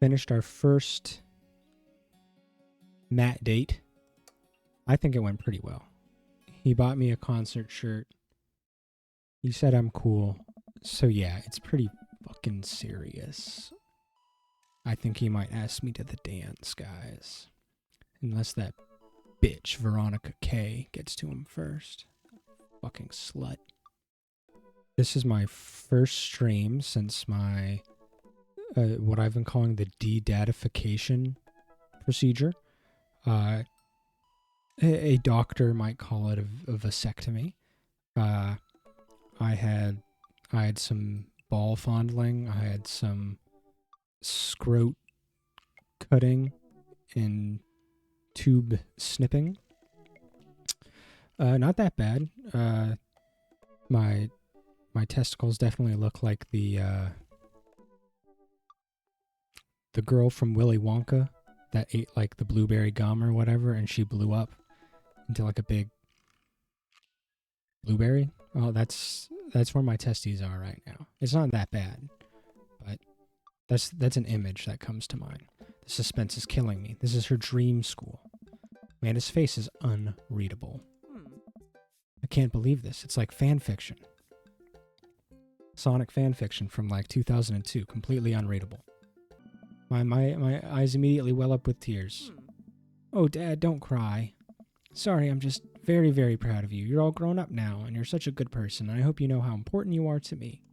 Finished our first Matt date. I think it went pretty well. He bought me a concert shirt. He said I'm cool. So yeah, it's pretty fucking serious. I think he might ask me to the dance, guys. Unless that bitch Veronica K gets to him first. Fucking slut. This is my first stream since my what I've been calling the de-datification procedure. A doctor might call it a vasectomy. I had some ball fondling. I had some scrot cutting and tube snipping. Not that bad. My testicles definitely look like the girl from Willy Wonka that ate like the blueberry gum or whatever, and she blew up into like a big blueberry. Oh, that's where my testes are right now. It's not that bad, but that's an image that comes to mind. The suspense is killing me. This is her dream school. Man, his face is unreadable. I can't believe this. It's like fan fiction. Sonic fan fiction from like 2002. Completely unreadable. My eyes immediately well up with tears. Oh, Dad, don't cry. Sorry, I'm just very, very proud of you. You're all grown up now, and you're such a good person, and I hope you know how important you are to me.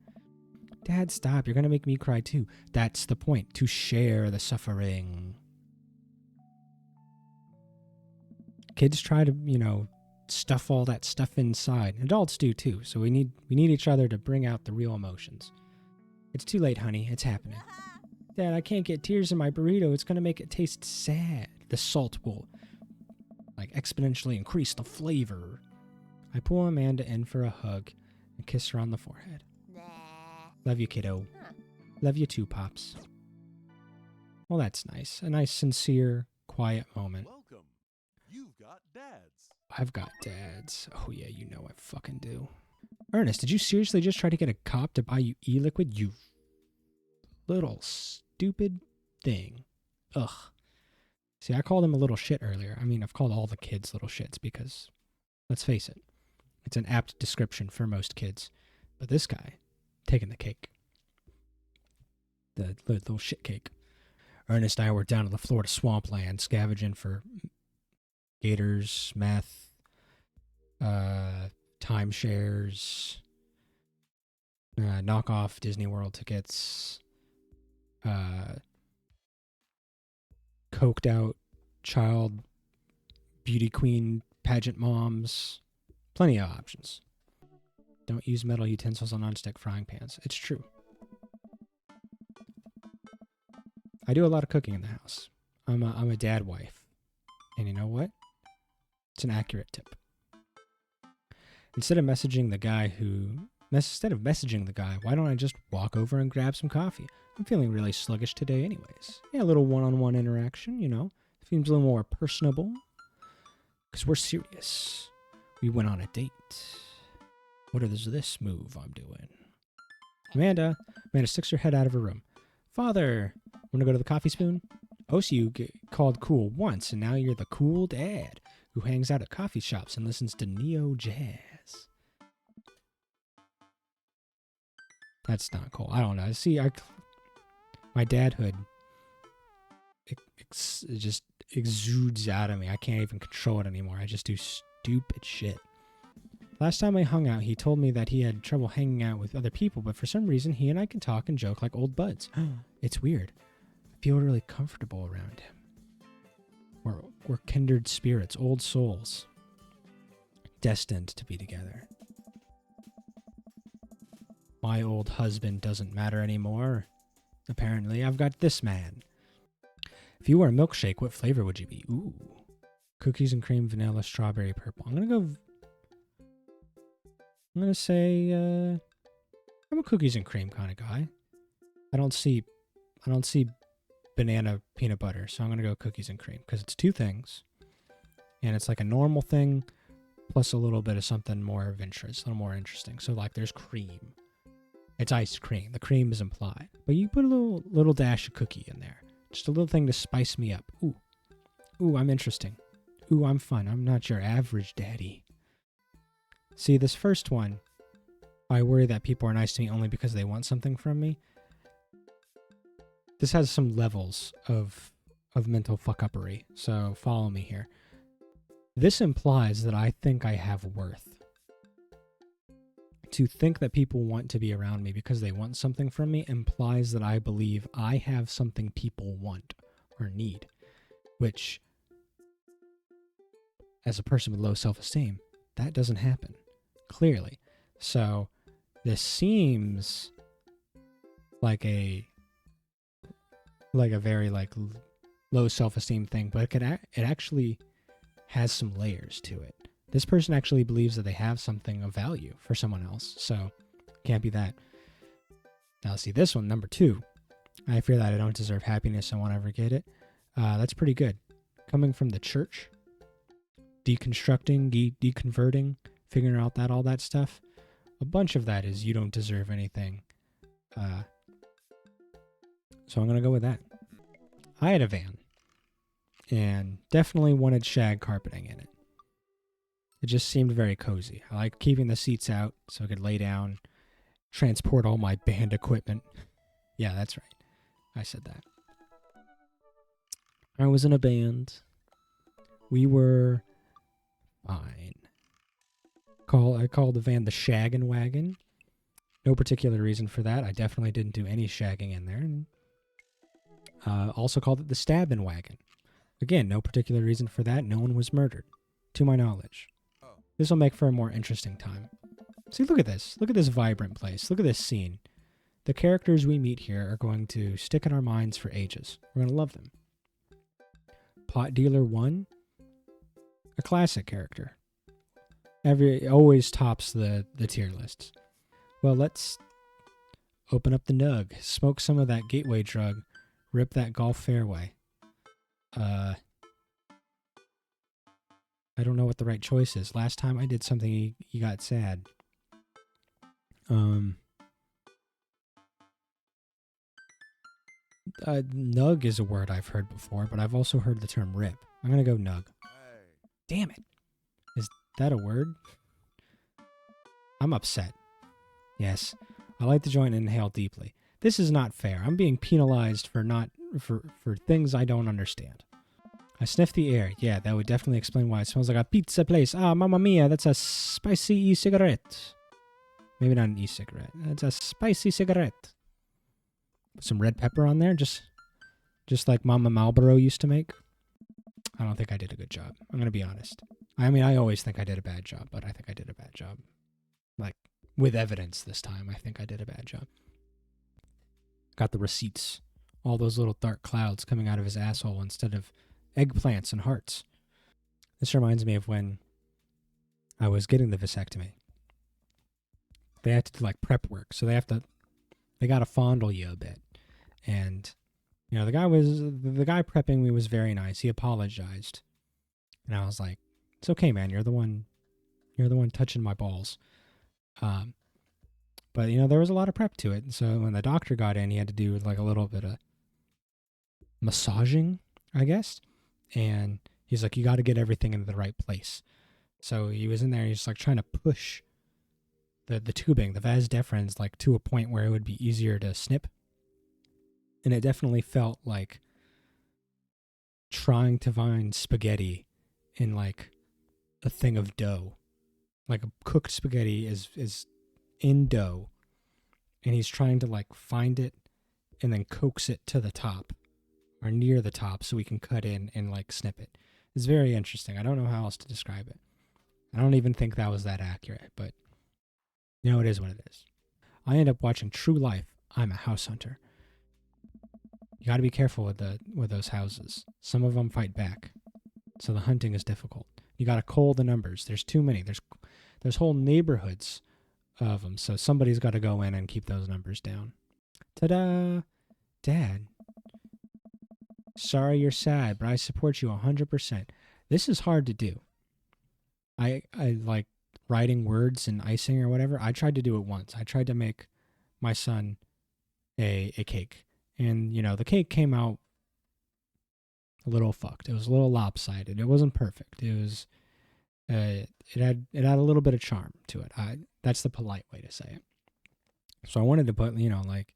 Dad, stop. You're going to make me cry too. That's the point, to share the suffering. Kids try to, stuff all that stuff inside. Adults do too, so we need each other to bring out the real emotions. It's too late, honey. It's happening. Dad, I can't get tears in my burrito. It's going to make it taste sad. The salt will, exponentially increase the flavor. I pull Amanda in for a hug and kiss her on the forehead. Love you, kiddo. Love you too, Pops. Well, that's nice. A nice, sincere, quiet moment. Welcome. You've got dads. I've got dads. Oh, yeah, you know I fucking do. Ernest, did you seriously just try to get a cop to buy you e-liquid, you little stupid thing? Ugh. See, I called him a little shit earlier. I mean, I've called all the kids little shits because, let's face it, it's an apt description for most kids. But this guy, taking the cake. The little shit cake. Ernest and I were down to the Florida swampland scavenging for gators, meth, timeshares, knockoff Disney World tickets, coked out child beauty queen pageant moms. Plenty of options. Don't use metal utensils on nonstick frying pans. It's true. I do a lot of cooking in the house. I'm a dad wife. And you know what? It's an accurate tip. Instead of messaging the guy, why don't I just walk over and grab some coffee? I'm feeling really sluggish today anyways. Yeah, a little one-on-one interaction, Seems a little more personable. Because we're serious. We went on a date. What is this move I'm doing? Amanda sticks her head out of her room. Father, want to go to the coffee spoon? Oh, so you get called cool once, and now you're the cool dad who hangs out at coffee shops and listens to neo jazz. That's not cool. I don't know. See, my dadhood it just exudes out of me. I can't even control it anymore. I just do stupid shit. Last time I hung out, he told me that he had trouble hanging out with other people, but for some reason, he and I can talk and joke like old buds. It's weird. I feel really comfortable around him. We're kindred spirits, old souls, destined to be together. My old husband doesn't matter anymore. Apparently, I've got this man. If you were a milkshake, what flavor would you be? Ooh. Cookies and cream, vanilla, strawberry, purple. I'm going to say, I'm a cookies and cream kind of guy. I don't see banana peanut butter, so I'm going to go cookies and cream because it's two things. And it's like a normal thing plus a little bit of something more of interest, a little more interesting. So like there's cream. It's ice cream. The cream is implied. But you put a little dash of cookie in there. Just a little thing to spice me up. Ooh, I'm interesting. Ooh, I'm fun. I'm not your average daddy. See, this first one, I worry that people are nice to me only because they want something from me. This has some levels of mental fuck-uppery, so follow me here. This implies that I think I have worth. To think that people want to be around me because they want something from me implies that I believe I have something people want or need, which, as a person with low self-esteem, that doesn't happen, clearly. So this seems like a very low self-esteem thing, but it actually has some layers to it. This person actually believes that they have something of value for someone else, so can't be that. Now see this one, number 2. I fear that I don't deserve happiness and won't ever get it. That's pretty good. Coming from the church, deconstructing, deconverting, figuring out all that stuff, a bunch of that is you don't deserve anything. So I'm going to go with that. I had a van, and definitely wanted shag carpeting in it. It just seemed very cozy. I like keeping the seats out so I could lay down, transport all my band equipment. Yeah, that's right. I said that. I was in a band. We were fine. I called the van the Shaggin' Wagon. No particular reason for that. I definitely didn't do any shagging in there. Also called it the Stabbin' Wagon. Again, no particular reason for that. No one was murdered, to my knowledge. This will make for a more interesting time. See, look at this. Look at this vibrant place. Look at this scene. The characters we meet here are going to stick in our minds for ages. We're going to love them. Pot Dealer 1, a classic character. Always tops the tier lists. Well, let's open up the nug, smoke some of that gateway drug, rip that golf fairway. I don't know what the right choice is. Last time I did something, he got sad. Nug is a word I've heard before, but I've also heard the term rip. I'm going to go nug. Damn it. Is that a word? I'm upset. Yes. I like the joint and inhale deeply. This is not fair. I'm being penalized for things I don't understand. I sniff the air. Yeah, that would definitely explain why it smells like a pizza place. Ah, mamma mia, that's a spicy e-cigarette. Maybe not an e-cigarette. That's a spicy cigarette. Put some red pepper on there, just like Mama Marlboro used to make. I don't think I did a good job. I'm going to be honest. I mean, I always think I did a bad job, but I think I did a bad job. Like, with evidence this time, I think I did a bad job. Got the receipts. All those little dark clouds coming out of his asshole instead of eggplants and hearts. This reminds me of when I was getting the vasectomy. They had to do like prep work, so they got to fondle you a bit. And you know, the guy prepping me was very nice. He apologized. And I was like, "It's okay, man. You're the one touching my balls." But you know, there was a lot of prep to it. And so when the doctor got in, he had to do like a little bit of massaging, I guess. And he's like, "You got to get everything into the right place." So he was in there, he's like trying to push the tubing, the vas deferens, like to a point where it would be easier to snip. And it definitely felt like trying to find spaghetti in like a thing of dough. Like a cooked spaghetti is in dough, and he's trying to like find it and then coax it to the top or near the top so we can cut in and like snip it. It's very interesting. I don't know how else to describe it. I don't even think that was that accurate, but you know, it is what it is. I end up watching True Life. I'm a house hunter. You got to be careful with those houses. Some of them fight back, so the hunting is difficult. You got to cull the numbers. There's too many. There's whole neighborhoods of them, so somebody's got to go in and keep those numbers down. Ta-da! Dad. Sorry you're sad, but I support you 100%. This is hard to do. I like writing words and icing or whatever. I tried to do it once. I tried to make my son a cake. And, you know, the cake came out a little fucked. It was a little lopsided. It wasn't perfect. It had a little bit of charm to it. That's the polite way to say it. So I wanted to put, like,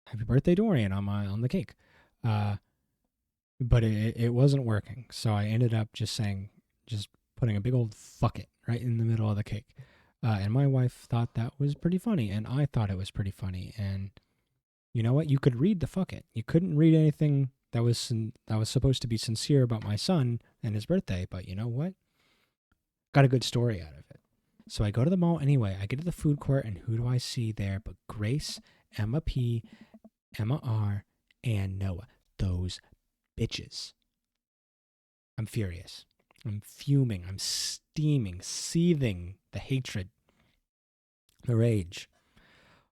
happy birthday Dorian on the cake. But it wasn't working. So I ended up just putting a big old fuck it right in the middle of the cake. And my wife thought that was pretty funny, and I thought it was pretty funny. And you know what? You could read the fuck it. You couldn't read anything that was supposed to be sincere about my son and his birthday, but you know what? Got a good story out of it. So I go to the mall anyway. I get to the food court, and who do I see there but Grace, Emma P, Emma R, and Noah. Those bitches. I'm furious. I'm fuming. I'm steaming, seething, the hatred, the rage.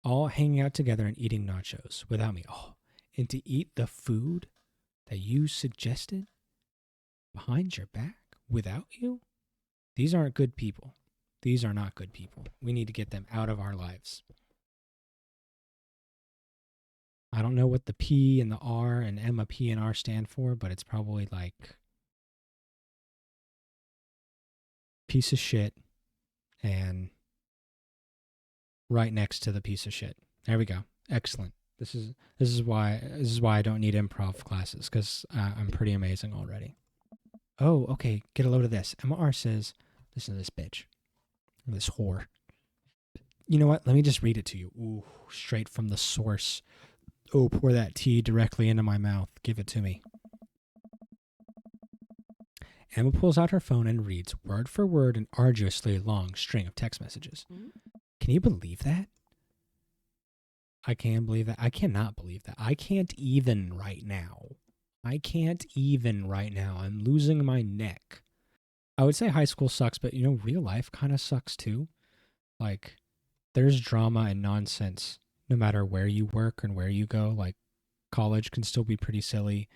All hanging out together and eating nachos without me. Oh, and to eat the food that you suggested behind your back without you? These aren't good people. These are not good people. We need to get them out of our lives. I don't know what the P and the R and Emma P and R stand for, but it's probably like piece of shit and right next to the piece of shit. There we go. Excellent. This is why I don't need improv classes, because I'm pretty amazing already. Oh, okay. Get a load of this. Emma R says, listen to this bitch. This whore. You know what? Let me just read it to you. Ooh, straight from the source. Oh, pour that tea directly into my mouth. Give it to me. Emma pulls out her phone and reads word for word an arduously long string of text messages. Mm-hmm. Can you believe that? I can believe that. I cannot believe that. I can't even right now. I'm losing my neck. I would say high school sucks, but real life kind of sucks too. Like, there's drama and nonsense no matter where you work and where you go. Like, college can still be pretty silly,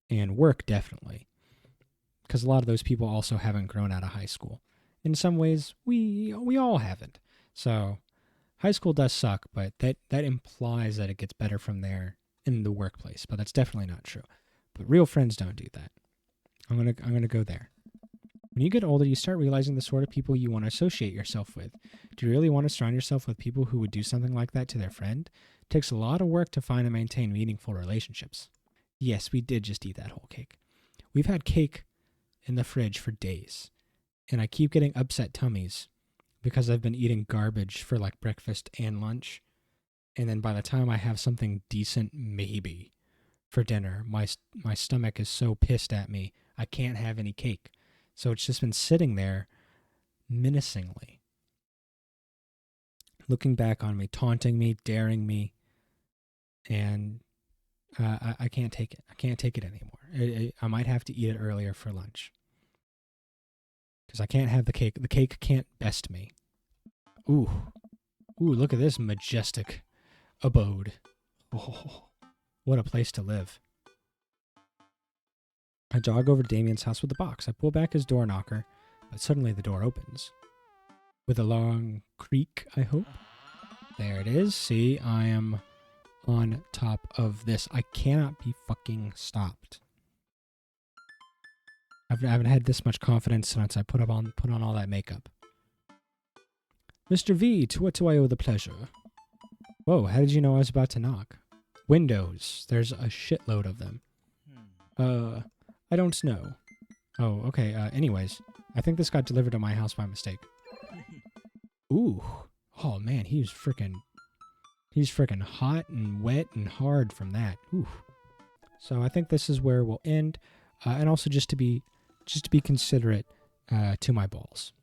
and work definitely. Because a lot of those people also haven't grown out of high school. In some ways, we all haven't. So high school does suck, but that implies that it gets better from there in the workplace. But that's definitely not true. But real friends don't do that. I'm gonna go there. When you get older, you start realizing the sort of people you want to associate yourself with. Do you really want to surround yourself with people who would do something like that to their friend? It takes a lot of work to find and maintain meaningful relationships. Yes, we did just eat that whole cake. We've had cake in the fridge for days, and I keep getting upset tummies because I've been eating garbage for like breakfast and lunch, and then by the time I have something decent maybe for dinner, my stomach is so pissed at me I can't have any cake. So it's just been sitting there menacingly, looking back on me, taunting me, daring me, and I can't take it. I can't take it anymore. I might have to eat it earlier for lunch. Because I can't have the cake. The cake can't best me. Ooh, look at this majestic abode. Oh, what a place to live. I jog over to Damien's house with the box. I pull back his door knocker, but suddenly the door opens. With a long creak, I hope. There it is. See, I am on top of this. I cannot be fucking stopped. I haven't had this much confidence since I put on all that makeup. Mr. V, to what do I owe the pleasure? Whoa, how did you know I was about to knock? Windows. There's a shitload of them. I don't know. Oh, okay. Anyways, I think this got delivered to my house by mistake. Ooh. Oh, man, he's freaking hot and wet and hard from that. Ooh. So I think this is where we'll end. And also just to be considerate to my balls.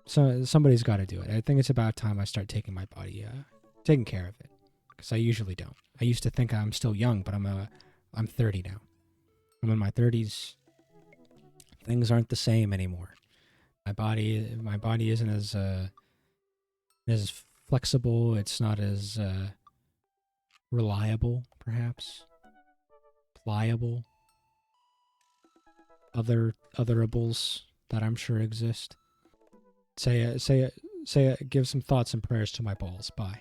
So somebody's got to do it. I think it's about time I start taking my body, taking care of it, because I usually don't. I used to think I'm still young, but I'm 30 now. I'm in my 30s. Things aren't the same anymore. My body isn't as flexible. It's not as reliable, perhaps. Pliable. Otherables that I'm sure exist. Give some thoughts and prayers to my balls. Bye.